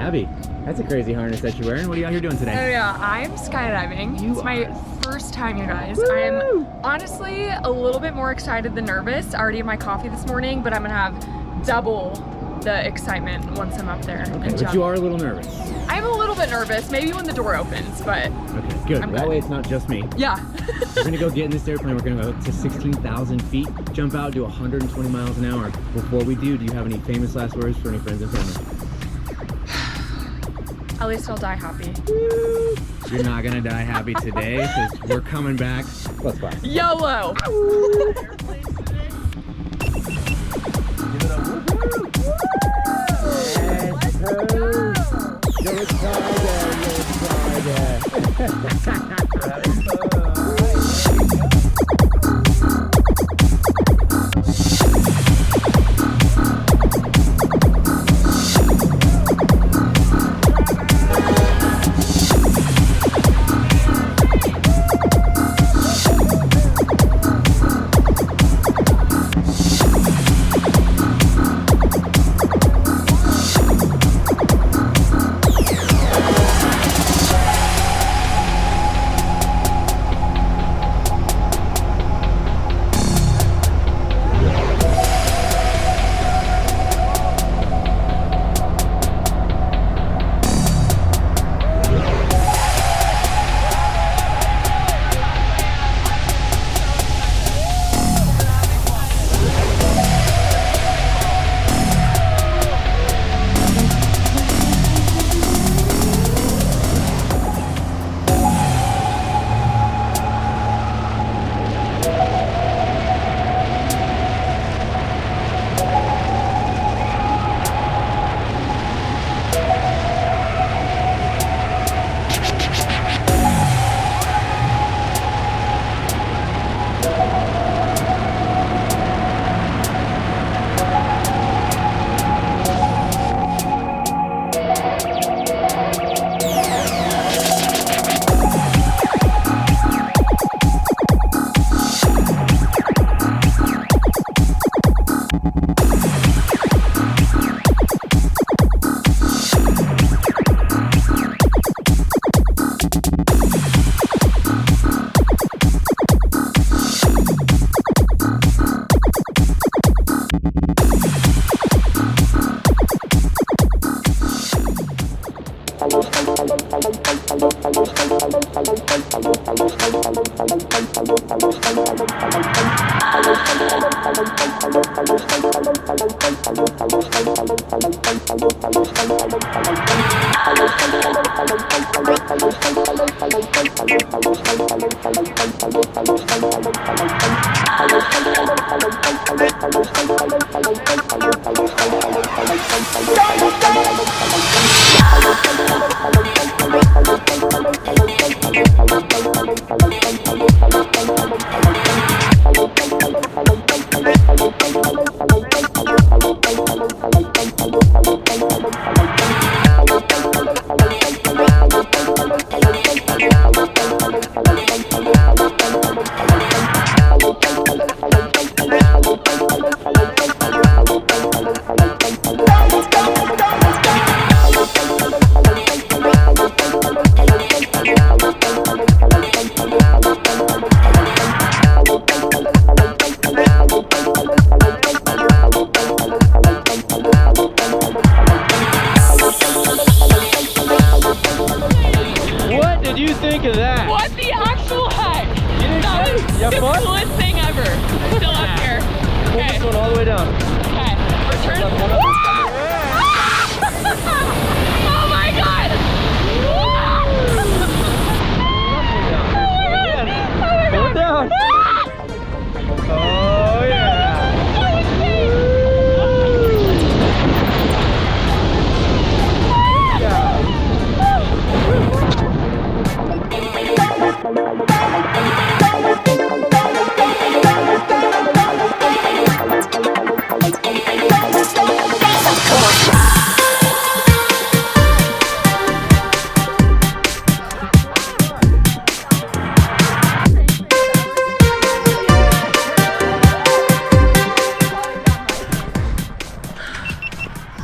Abby, that's a crazy harness that you're wearing. What are you out here doing today? Oh yeah, I'm skydiving. It's my first time, you guys. Woo! I'm honestly a little bit more excited than nervous. I already had my coffee this morning, but I'm gonna have double the excitement once I'm up there. Okay, but you are a little nervous. I'm a little bit nervous, maybe when the door opens, but okay, good. I'm That good. way it's not just me. Yeah. We're gonna go get in this airplane. We're gonna go to 16,000 feet, jump out, do 120 miles an hour. Before we do you have any famous last words for any friends and family? At least I'll die happy. You're not gonna die happy today because we're coming back. Let's fly. YOLO! What did you think of that? What the actual heck? That was You have the fun? coolest thing ever. I'm still up here. Pull Okay. this one all the way down. Okay. Return. Oh my god! Pull it down. Oh yeah.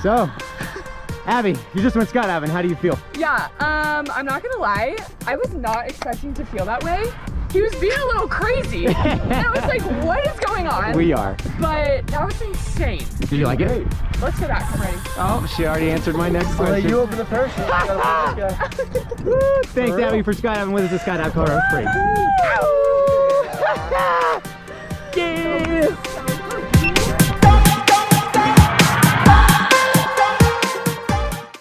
So, Abby, you just went skydiving. How do you feel? Yeah, I'm not gonna lie, I was not expecting to feel that way. He was being a little crazy. And I was like, what is going on? We are. But that was insane. Did you like it? Let's go back, I'm ready. Oh, she already answered my next Well, question. you open the first one. You gotta put this guy. Woo, thanks, Abby, for skydiving with us at Skydive Colorado Springs. Yes!